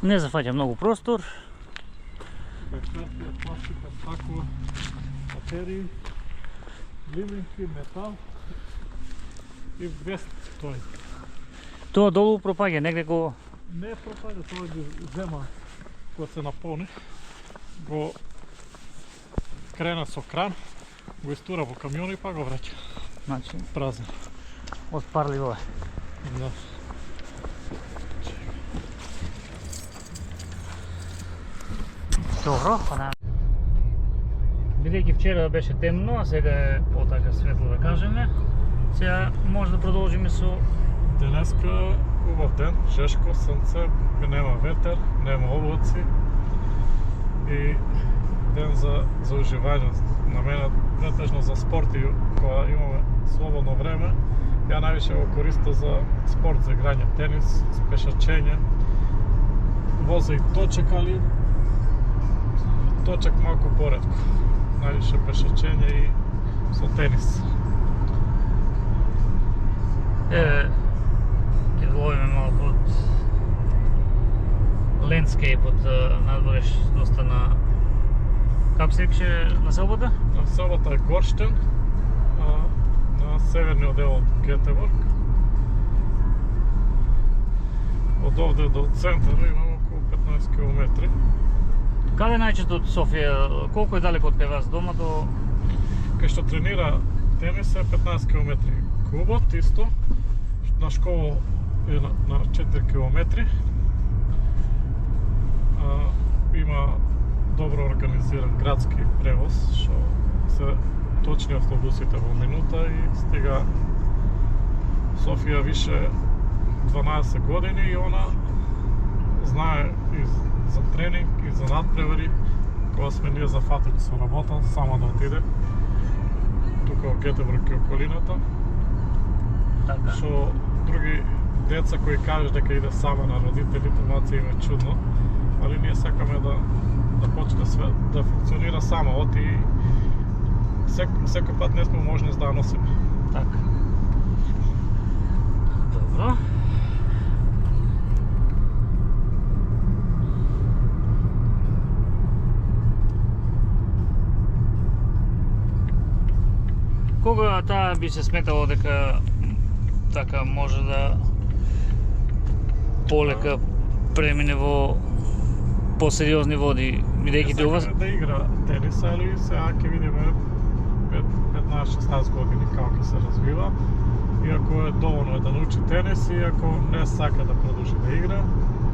Не зафаќа многу простор. Пекарија, пластика, стакло, материи, ливинки, метал и вест тој. Тоа долу пропаѓа некако. Не пропаѓа, тоа ги зема кога се наполни. Го крена со кран, го истура во камион и па го враќа. Значи, Празен. отпарливо е. Да. Добро, па да. Бидејќи вчера беше темно, а сега е потака светло да кажеме, сега може да продолжиме со... Денеска убав ден, жешко сонце, нема ветер, нема облаци и ден за уживање. На мене претежно за спорт и кога имаме слободно време, ја највише го користам за спорт, за играње тенис, пешачење, воза и точек, али точек малку поретко. Највише пешачење и со тенис. Еве, ќе вловиме малку од лендскейпот надвореш доста на... Како се викаше населбата? Населбата е Горштен, на северниот дел од Гетеборг. Од овде до центарот имаме околу 15 км. Каде најчесто од Софија? Колку е далеко од кај вас дома до... Кај што тренира тенис е 15 км. Клубот исто, на школа е на 4 км. Има добро организиран градски превоз, што се точни автобусите во минута и стига Софија више 12 години и она знае и за тренинг и за надпревари. Кога сме ние зафатени со работа, само да отиде тука во Гетеборг и околината. Така. Што други деца кои кажат дека иде сама на родителите, маце им е чудно, али ние сакаме да почне све да функционира само, оти и секој пат не сме можни да носиме. Така. Добро. Кога таа би се сметало дека така може да полека премине во посериозни води, бидејќи тоа вас... Да игра тенис, али сега ќе видиме 15-16 години како ќе се развива. Иако е доволно да научи тенис и ако не сака да продолжи да игра,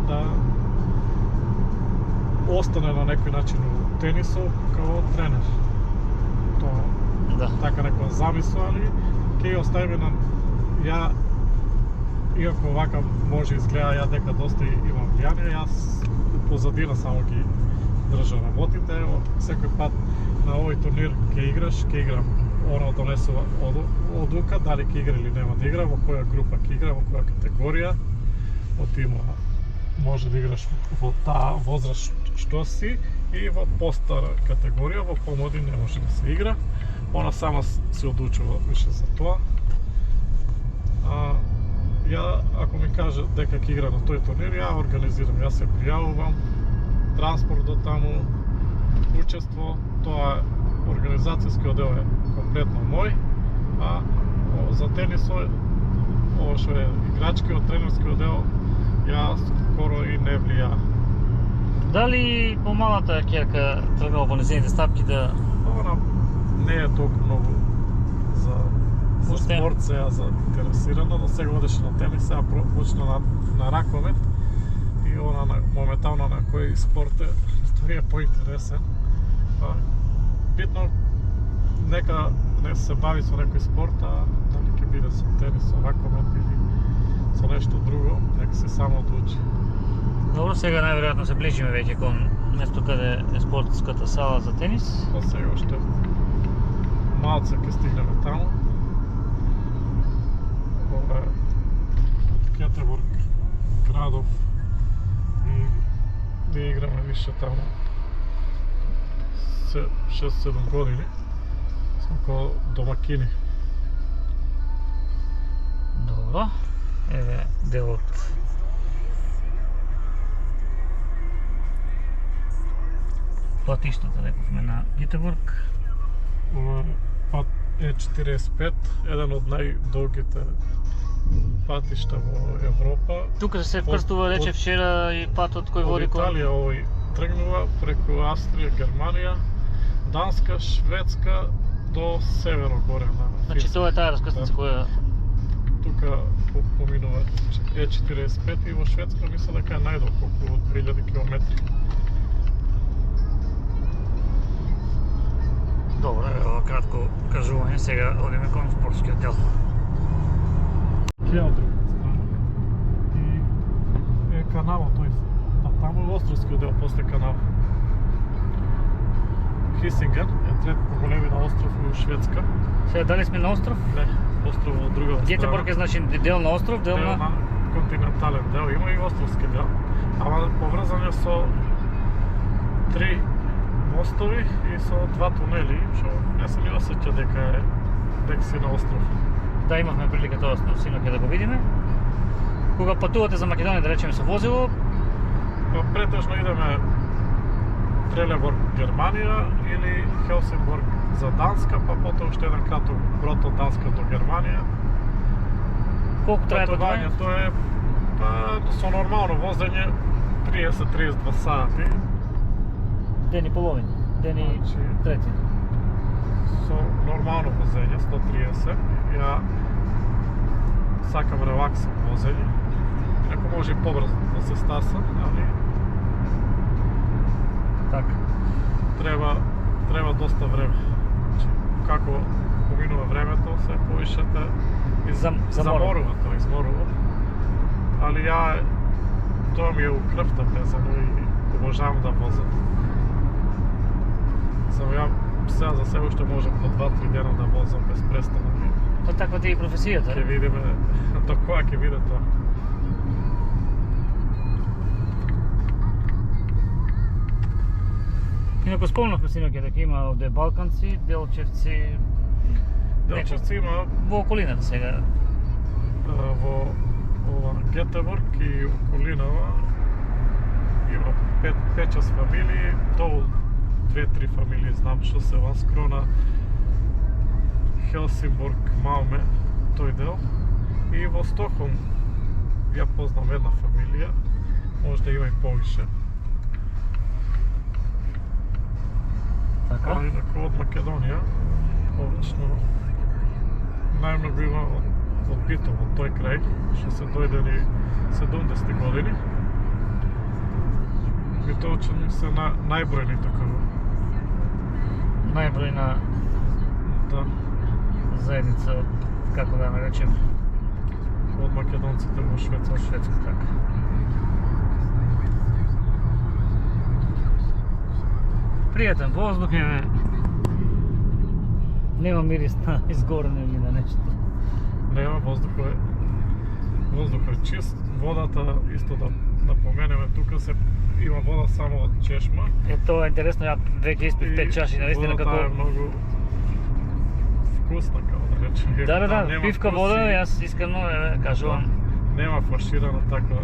да остане на некој начин у тенисот како тренер. Тоа Да. така некоја замисла, али ќе ја оставиме на ја, иако вака може изгледа ја дека доста имам влијание, јас позадина само ги држа работите. Ево, секој пат на овој турнир ќе играш, ќе играм, она донесува одлука дали ќе игра или нема да игра, во која група ќе игра, во која категорија. Од има може да играш во таа возраст што си и во постара категорија, во помлади не може да се игра. Она сама се одлучува више за тоа. Ја, ако ми каже дека ќе игра на тој турнир, ја организирам, ја се пријавувам, транспорт до таму, учество, тоа организацијскиот дел е комплетно мој, а за тенисот, ова што е играчкиот, тренерскиот дел, ја скоро и не влија. Дали помалата ќерка тргнала по незините стапки да... Она не е толку многу за спорт сега заинтересирана, но сега одеше на тенис, сега почна на раковет и она моментално на кој спорт е, тој е поинтересен. Битно нека не се бави со некој спорт, а дали ќе биде со тенис, со раковет или со нешто друго, нека се само одлучи. Добро, сега најверојатно се ближиме веќе кон место каде е спортската сала за тенис. Па сега уште малце ќе стигнеме таму. Ова е Гетеборг, градов и да играме више таму 6-7 години. Сме како домакини. Добро. Еве делот патиштата, рековме, на Гетеборг. Ова пат Е45, еден од најдолгите патишта во Европа. Тука се вкрстува, рече вчера, и патот кој води Од Италија овој тргнува преку Австрија, Германија, Данска, Шведска до северо горе на Финска. Значи тоа е таа раскрсница која Тука поминува Е45 и во Шведска мисля дека е најдолг, околу 2000 километри. Добро, ево кратко кажување, сега одиме кон спортскиот дел. Ке од друга страна. И е каналот тој. А таму е островскиот дел после канал. Хисинген е трет по големина остров во Шведска. Сега дали сме на остров? Не, остров од другата страна. Гетеборг е значи дел на остров, дел на континентален дел, има и островски дел. Ама поврзан е со 3 мостови и со 2 тунели, што не се ни осеќа дека си на остров. Да, имавме прилика тоа синоќа да го видиме. Кога патувате за Македонија, да речеме со возило, Претежно идеме Трелеборг, Германија или Хелсинборг за Данска, па потоа уште еден краток брод од Данска до Германија. колку трае патување? Патувањето е со нормално возење 30-32 сати. Ден и половина, ден и Значи, трети. Со нормално возење 130. Ја сакам релакс возење. Ако може и побрзо да се стаса, али Така. треба доста време. Значи, како поминува времето, се повише те заморува, тоа изморува. Али тоа ми е у крвта везано и обожавам да возам. Само ја сега за себе уште можам по 2-3 дена да возам без престана. Па таква ти е и професијата. Ќе видиме до која ќе биде тоа. Инаку спомнавме синоќа дека има овде Балканци, Делчевци, Делчевци има во околината сега. во Гетеборг и околинава има 5-6 фамилии, долу 2-3 фамилии знам што се во Скрона, Хелсинборг, Малме, тој дел. И во Стокхолм ја познам една фамилија, може да има и повише. Така. А инаку од Македонија, обично најмногу има од Битово, од тој крај, што се дојдени 70 години. Битовчани се најбројни тука. Најбројна Да, заедница, како да наречем, од македонците во Шведска. во Шведска, така. Пријатен воздух е, нема мирис на изгорене или на нешто. Нема, воздухот е чист, водата исто да поменеме, тука се има вода само од чешма. Е, тоа е интересно, ја веќе испив 5 чаши, навистина водата како... е многу вкусна, како да речем. Да, пивка вода, јас искрено кажувам. Нема фаширана таква.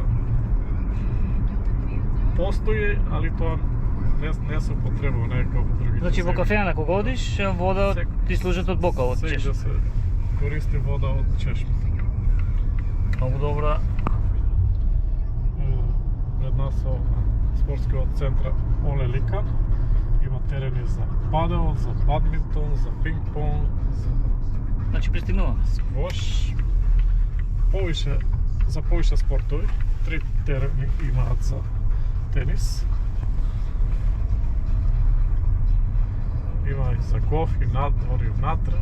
Постои, али тоа не се употребува, не е како во другите. Значи во кафеа на кога одиш, вода ти служат од бокал, од Сега чеш. да се користи вода од чешма. Многу добра. Пред нас е спортскиот центар Оле Ликан. Има терени за падел, за бадминтон, за пинг-понг, за Значи пристигнува. сквош. За повише спортови. 3 терени имаат за тенис. Има и за голф, и надвор, и внатре.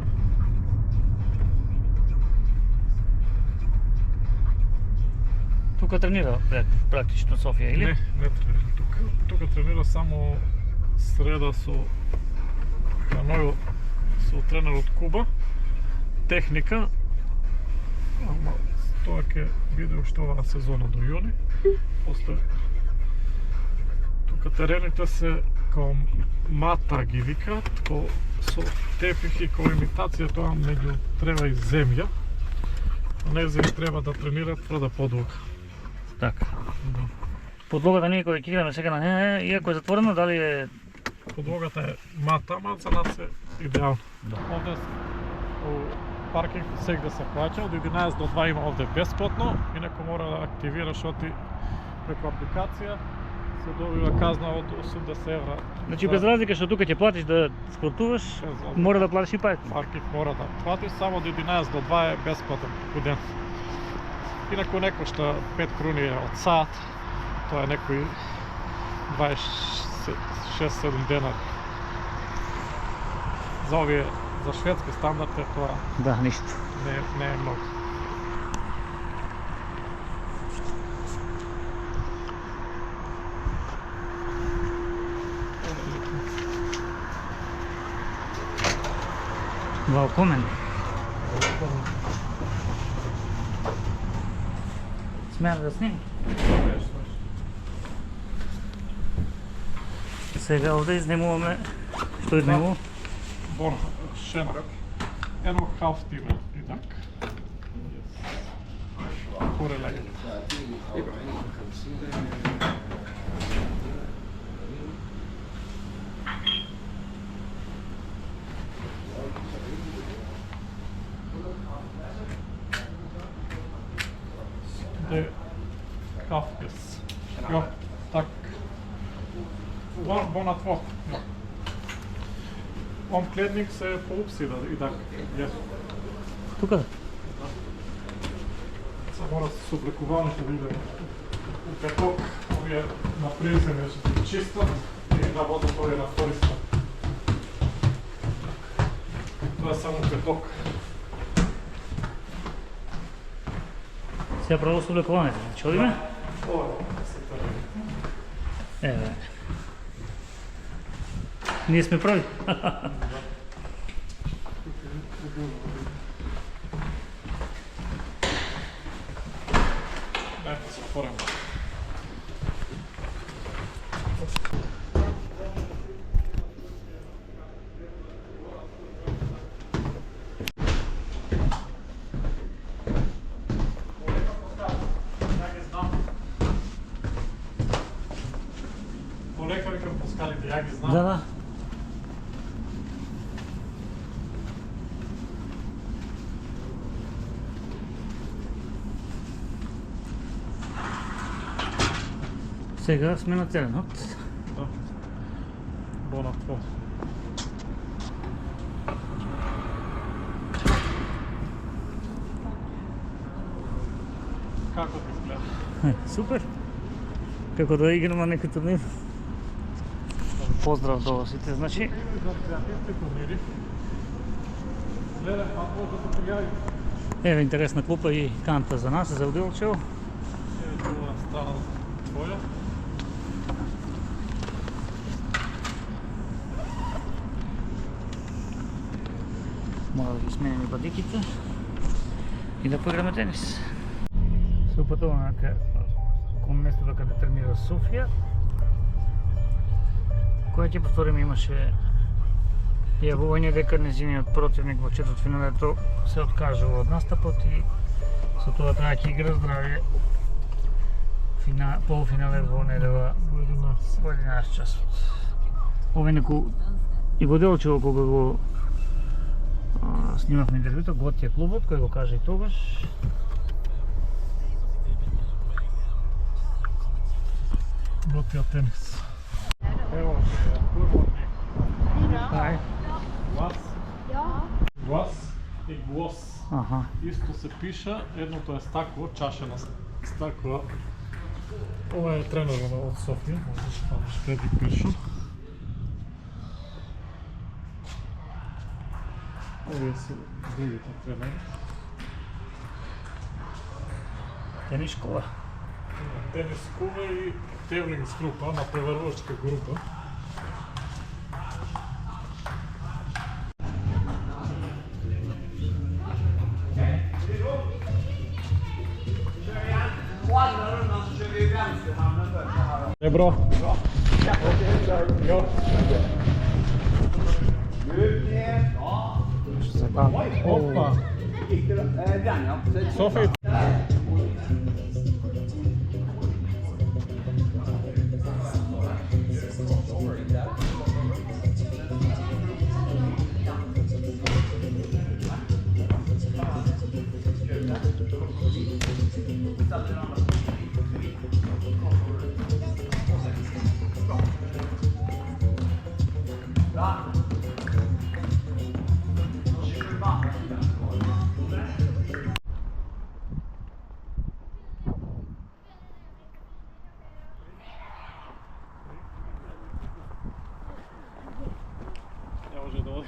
Тука тренира практично Софија, или? Не тренира тука. Тука тренира само среда со Ханој, со тренер од Куба. Техника. Ама тоа ќе биде уште оваа сезона до јуни. После тука терените се као мата ги викаат, со тепихи, као имитација тоа меѓу трева и земја. А незини треба да тренираат тврда подлога. Така. Подлогата ние кој ќе играме сега на неа, иако е затворено, дали е Подлогата е мата, ама за нас е идеално. Овде у паркинг сегде се плаќа, од 11 до 2 има овде бесплатно и некој мора да активираш оти преку апликација, се добива казна од 80 евра. Значи без разлика што тука ќе платиш да спортуваш, мора да платиш и паркинг. Паркинг мора да платиш, само од 11 до 2 е бесплатен како ден. Инаку некој што 5 круни е од саат, тоа е некој 26-7 денар. За овие, за шведски стандард е тоа Да, ништо. не е многу. Велкомен. Смея да снимам? Сега овде изнимуваме. Што изнимува? Бор, шенрак. Едно халфтиме и так. Порелеги. De kafkes. Ja, tack. Båda två. Ja. Omklädning är på uppsidan i dag. Ja. Тука да. Само да се облекувањето биде у петок, овие на преземе ќе ги чистат и на водот овие на втори спат. Тоа е само петок. Сега право со облекувањето. Значи одиме? Ова е супер. Еве. Ние сме прави. Ето се отворим. Полека викам по скалите, ја ги знам. Да. Сега сме на Целенот. Да. Бона тво. Како ти изгледа? Супер. Како да играме некој турнир. Поздрав до сите, значи. За креативни турнири. Гледай, па може да се појави. Еве интересна клупа и канта за нас, за Удилчево. Еве тоа страна твоја. Мора да ги сменим и бадиките и да поиграме тенис. Се упатуваме кон местото каде тренира Софија, која ќе повториме имаше јавување дека нејзиниот противник во четвртфиналето се откажува од настапот и со тоа треба ќе игра здравје полуфинале во недела во 11 часот. Овој неку и во Делчево кога го снимавме интервјуто, Готија клубот, кој го кажа и тогаш. Готија тенис. Ево е клубот ни. Ај. Глас. Ja. Глас и глос. Аха. Исто се пише, едното е стакло, чашено стакло. Ова е тренерот од Софија, можеш да Фреди Пиршон. Овие се другите тренери. Тенис школа. Тенис школа и тевлингс група, натпреварувачка група. Det är bra. Ja. Hoppa. Så fint. Не може да оди.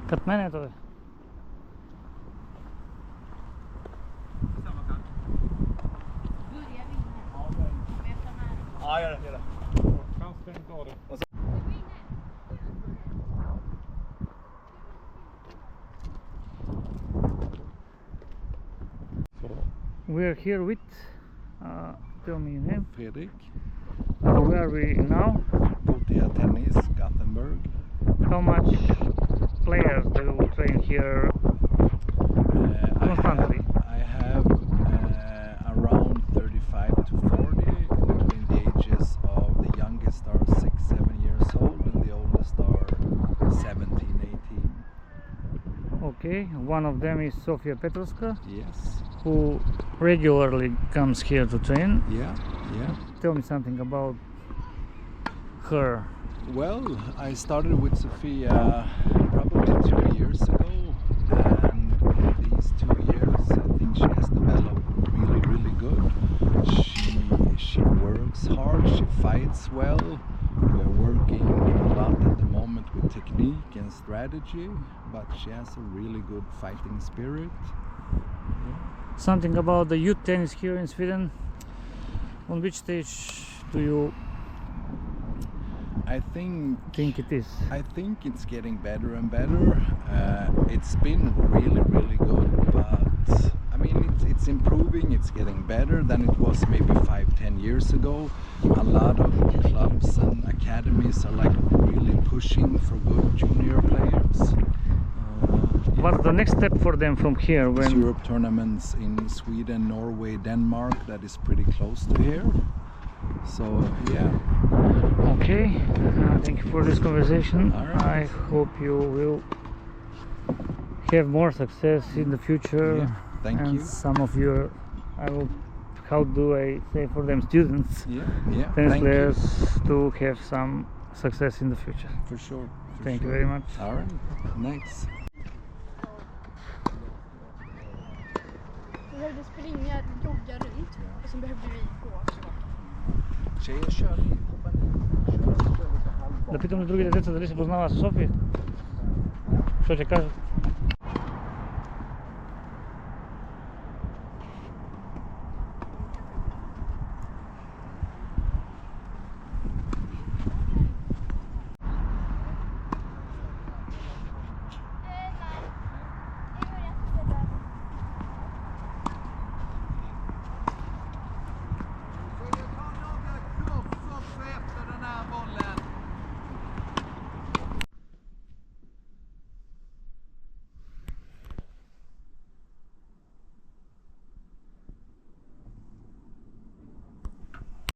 Кад мене тоа е. Ja, gör det. Kan stängt av det. We are here with, tell me your name. Fredrik, Where are we now? Gothia Tennis, Gothenburg. How much players do you train here constantly? I have around 35 to 40 between the ages of the youngest are 6-7 years old and the oldest are 17-18. Okay, one of them is Sofia Petrovska, Yes, who regularly comes here to train. yeah. Tell me something about her. Well, I started with Sofia probably 2 years ago, and in these 2 years I think she has developed really good. She works hard, she fights well. We're working a lot at the moment with technique and strategy, but she has a really good fighting spirit. Something about the youth tennis here in Sweden. On which stage do you I think it is? I think it's getting better and better. It's been really good, but I mean it's improving. It's getting better than it was maybe 5-10 years ago. A lot of clubs and academies are like really pushing for good junior players. What's the next step for them from here? There's When Europe tournaments in Sweden, Norway, Denmark that is pretty close to here. So yeah. okay, thank you for this conversation. All right. I hope you will have more success in the future. Yeah, thank and you. some of your, I will, how do I say for them, students, Yeah. tennis Thank players, you. to have some success in the future. For sure. for Thank you sure. very much. All right. Nice. Vi behövde springa, jogga runt och sen behövde vi gå så. Tjejer kör i Да питам ли другите деца дали се познаваат со Софија? Што ќе кажат?